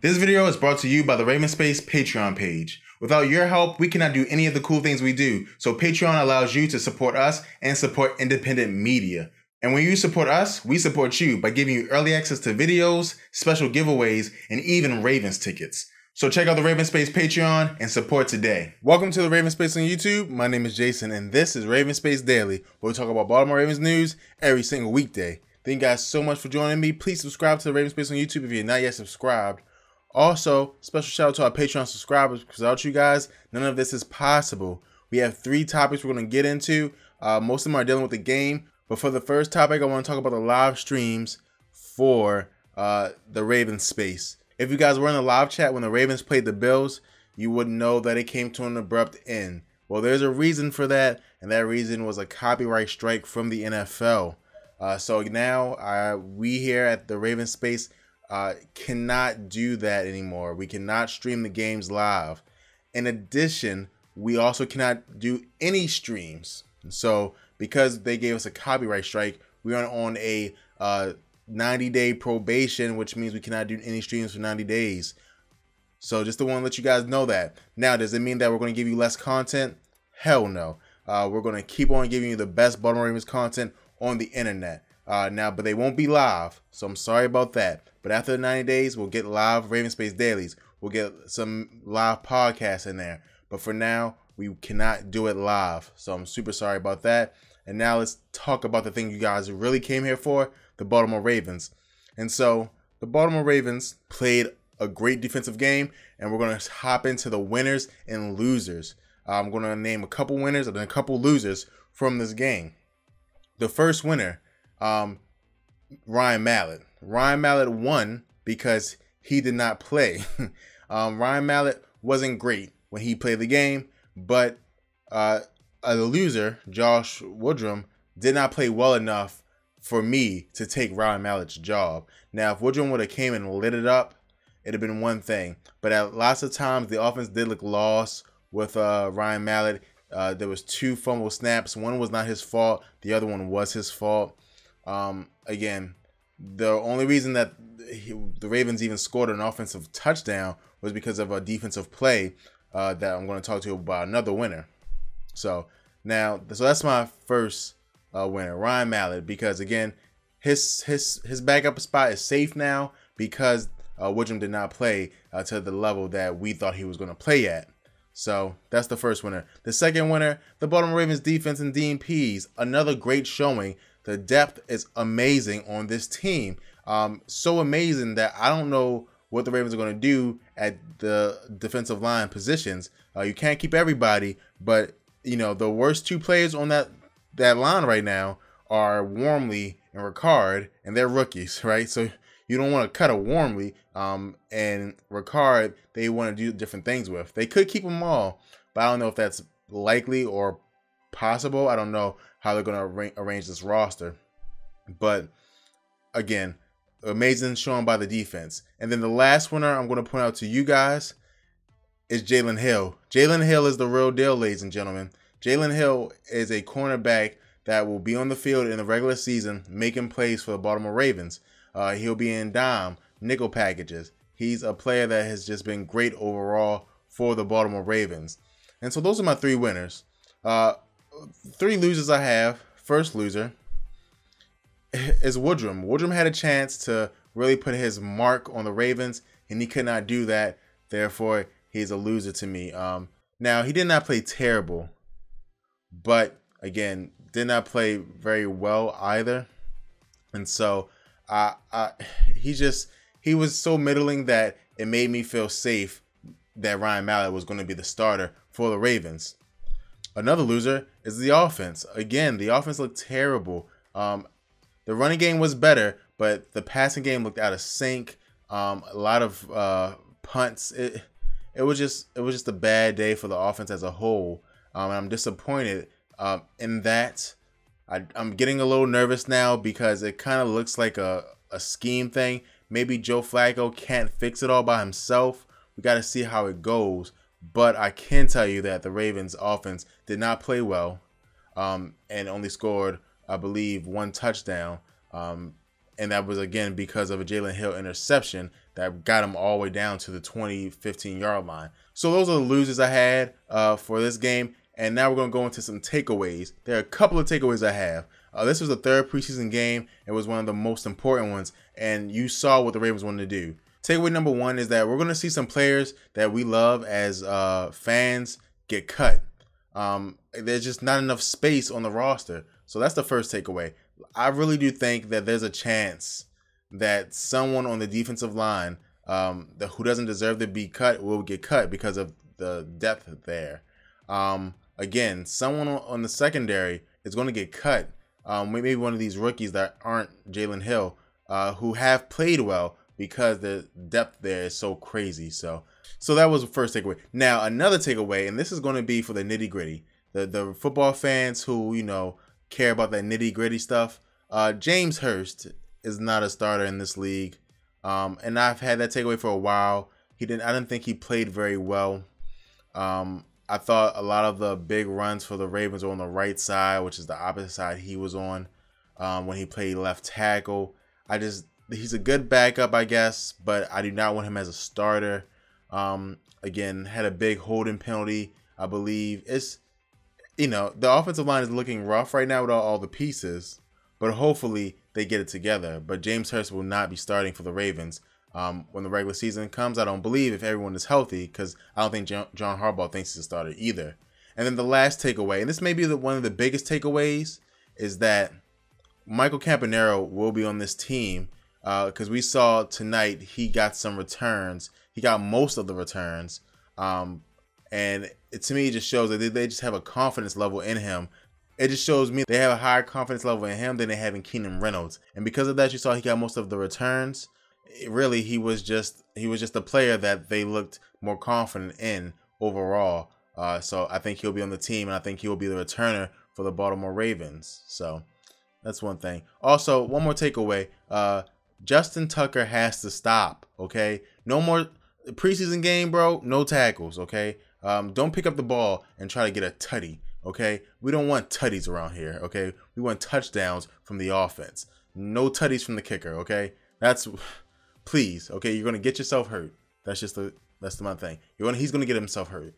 This video is brought to you by the Raven Space Patreon page. Without your help, we cannot do any of the cool things we do, so Patreon allows you to support us and support independent media. And when you support us, we support you by giving you early access to videos, special giveaways, and even Ravens tickets. So check out the Raven Space Patreon and support today. Welcome to the Raven Space on YouTube. My name is Jason, and this is Raven Space Daily, where we talk about Baltimore Ravens news every single weekday. Thank you guys so much for joining me. Please subscribe to the Raven Space on YouTube if you're not yet subscribed. Also, special shout out to our Patreon subscribers, because without you guys, none of this is possible. We have 3 topics we're going to get into. Most of them are dealing with the game. But for the first topic, I want to talk about the live streams for the Ravens space. If you guys were in the live chat when the Ravens played the Bills, you would know that it came to an abrupt end. Well, there's a reason for that, and that reason was a copyright strike from the NFL. So now we here at the Ravens space cannot do that anymore. We cannot stream the games live. In addition, we also cannot do any streams. So because they gave us a copyright strike, we are on a 90-day probation, which means we cannot do any streams for 90 days. So just to want to let you guys know that. Now, does it mean that we're going to give you less content? Hell no. We're going to keep on giving you the best Baltimore Ravens content on the internet. But they won't be live, so I'm sorry about that. But after the 90 days, we'll get live Raven Space Dailies. We'll get some live podcasts in there. But for now, we cannot do it live. So I'm super sorry about that. And now let's talk about the thing you guys really came here for, the Baltimore Ravens. And so the Baltimore Ravens played a great defensive game, and we're going to hop into the winners and losers. I'm going to name a couple winners and then a couple losers from this game. The first winner, Ryan Mallett. Ryan Mallett won because he did not play. Ryan Mallett wasn't great when he played the game, but the loser, Josh Woodrum, did not play well enough for me to take Ryan Mallett's job. Now, if Woodrum would have came and lit it up, it'd have been one thing. But at lots of times, the offense did look lost with Ryan Mallett. There was 2 fumble snaps. One was not his fault. The other one was his fault. Again, the only reason that the Ravens even scored an offensive touchdown was because of a defensive play that I'm going to talk to you about another winner. So that's my first winner, Ryan Mallett, because again, his backup spot is safe now because Woodrum did not play to the level that we thought he was going to play at. So that's the first winner. The second winner, the Baltimore Ravens defense and DNPs. Another great showing. The depth is amazing on this team. So amazing that I don't know what the Ravens are going to do at the defensive line positions. You can't keep everybody, but you know the worst 2 players on that line right now are Wormley and Ricard, and they're rookies, right? So you don't want to cut a Wormley and Ricard. They want to do different things with. They could keep them all, but I don't know if that's likely or possible. I don't know how they're going to arrange this roster. But again, amazing showing by the defense. And then the last winner I'm going to point out to you guys is Jalen Hill. Jalen Hill is the real deal, ladies and gentlemen. Jalen Hill is a cornerback that will be on the field in the regular season making plays for the Baltimore Ravens. He'll be in dime, nickel packages. He's a player that has just been great overall for the Baltimore Ravens. And so those are my 3 winners. 3 losers I have. First loser is Woodrum. Woodrum had a chance to really put his mark on the Ravens, and he could not do that. Therefore, he's a loser to me. Now, he did not play terrible, but again, did not play very well either. And so he was so middling that it made me feel safe that Ryan Mallett was going to be the starter for the Ravens. Another loser is the offense. Again, the offense looked terrible. The running game was better, but the passing game looked out of sync. A lot of punts. It was just a bad day for the offense as a whole. And I'm disappointed in that. I'm getting a little nervous now because it kind of looks like a scheme thing. Maybe Joe Flacco can't fix it all by himself. We got to see how it goes. But I can tell you that the Ravens offense did not play well and only scored, I believe, 1 touchdown. And that was, again, because of a Jalen Hill interception that got him all the way down to the 15-yard line. So those are the losers I had for this game. And now we're going to go into some takeaways. There are a couple of takeaways I have. This was the third preseason game. It was one of the most important ones. And you saw what the Ravens wanted to do. Takeaway number one is that we're going to see some players that we love as fans get cut. There's just not enough space on the roster. So that's the first takeaway. I really do think that there's a chance that someone on the defensive line who doesn't deserve to be cut will get cut because of the depth there. Again, someone on the secondary is going to get cut. Maybe one of these rookies that aren't Jalen Hill, who have played well because the depth there is so crazy. So that was the first takeaway. Now, another takeaway, and this is going to be for the nitty gritty, the football fans who, care about that nitty gritty stuff. James Hurst is not a starter in this league. And I've had that takeaway for a while. I didn't think he played very well. I thought a lot of the big runs for the Ravens were on the right side, which is the opposite side he was on when he played left tackle. He's a good backup, I guess, but I do not want him as a starter. Again, had a big holding penalty, I believe. The offensive line is looking rough right now with all the pieces, but hopefully they get it together. But James Hurst will not be starting for the Ravens when the regular season comes. I don't believe, if everyone is healthy, because I don't think John Harbaugh thinks he's a starter either. And then the last takeaway, and this may be one of the biggest takeaways, is that Michael Campanaro will be on this team because we saw tonight he got some returns. He got most of the returns. And to me, it just shows that they just have a confidence level in him. It just shows me they have a higher confidence level in him than they have in Keenan Reynolds. And because of that, you saw he got most of the returns. He was just a player that they looked more confident in overall. So I think he'll be on the team, and I think he'll be the returner for the Baltimore Ravens. So that's one thing. Also, one more takeaway. Justin Tucker has to stop, okay? No more preseason game, bro. No tackles, okay? Don't pick up the ball and try to get a tutty, okay? We don't want tutties around here, okay? We want touchdowns from the offense. No tutties from the kicker, okay? Please, okay? You're going to get yourself hurt. That's my thing. He's going to get himself hurt.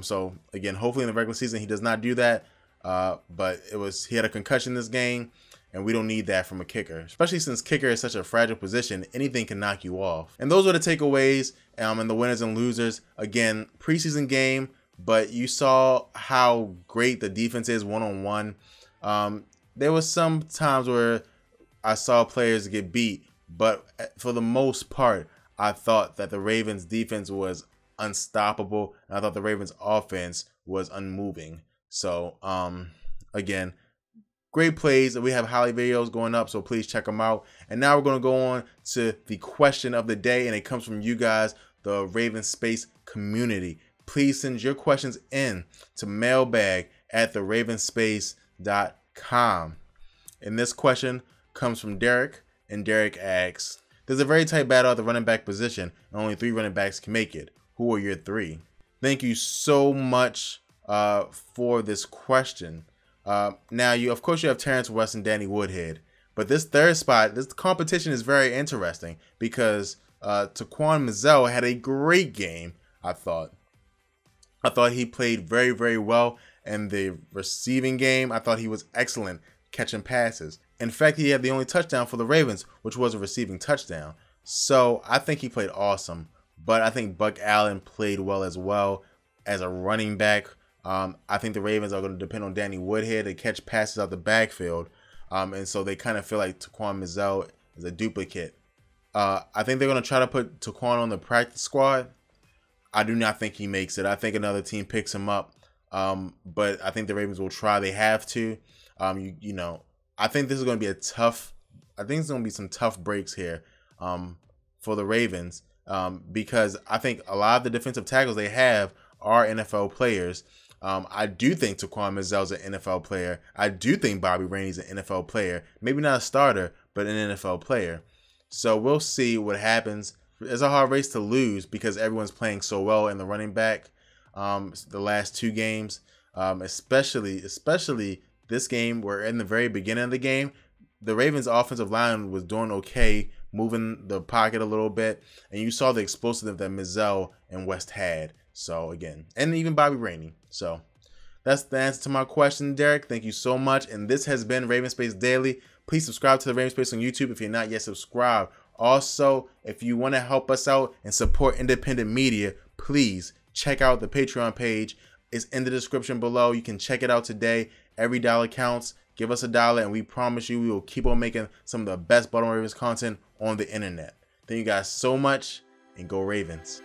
So, again, hopefully in the regular season he does not do that. But he had a concussion this game, and we don't need that from a kicker, especially since kicker is such a fragile position. Anything can knock you off. And those are the takeaways and the winners and losers. Again, preseason game, but you saw how great the defense is one-on-one. There was some times where I saw players get beat, but for the most part, I thought that the Ravens defense was unstoppable, and I thought the Ravens offense was unmoving. So, again, great plays. We have highlight videos going up, so please check them out. And now we're going to go on to the question of the day, and it comes from you guys, the Raven Space community. Please send your questions in to mailbag@theravenspace.com. And this question comes from Derek, and Derek asks, there's a very tight battle at the running back position, and only 3 running backs can make it. Who are your 3? Thank you so much for this question. Now, of course you have Terrence West and Danny Woodhead, but this third spot, this competition is very interesting because Taquan Mizzell had a great game. I thought he played very, very well in the receiving game. I thought he was excellent catching passes. In fact, he had the only touchdown for the Ravens, which was a receiving touchdown. So I think he played awesome. But I think Buck Allen played well as a running back. I think the Ravens are going to depend on Danny Woodhead to catch passes out the backfield. And so they kind of feel like Taquan Mizzell is a duplicate. I think they're going to try to put Taquan on the practice squad. I do not think he makes it. I think another team picks him up. But I think the Ravens will try. They have to. I think this is going to be there's going to be some tough breaks here for the Ravens because I think a lot of the defensive tackles they have are NFL players. I do think Taquan Mizzell's an NFL player. I do think Bobby Rainey's an NFL player. Maybe not a starter, but an NFL player. So we'll see what happens. It's a hard race to lose because everyone's playing so well in the running back the last 2 games, especially this game. We're in the very beginning of the game. the Ravens offensive line was doing okay, moving the pocket a little bit, and you saw the explosiveness that Mizell and West had. So again, and even Bobby Rainey. So that's the answer to my question, Derek. Thank you so much. And this has been Raven Space Daily. Please subscribe to the Raven Space on YouTube if you're not yet subscribed. Also, if you want to help us out and support independent media, please check out the Patreon page. It's in the description below. You can check it out today. Every dollar counts. Give us $1 and we promise you we will keep on making some of the best Baltimore Ravens content on the internet. Thank you guys so much, and go Ravens.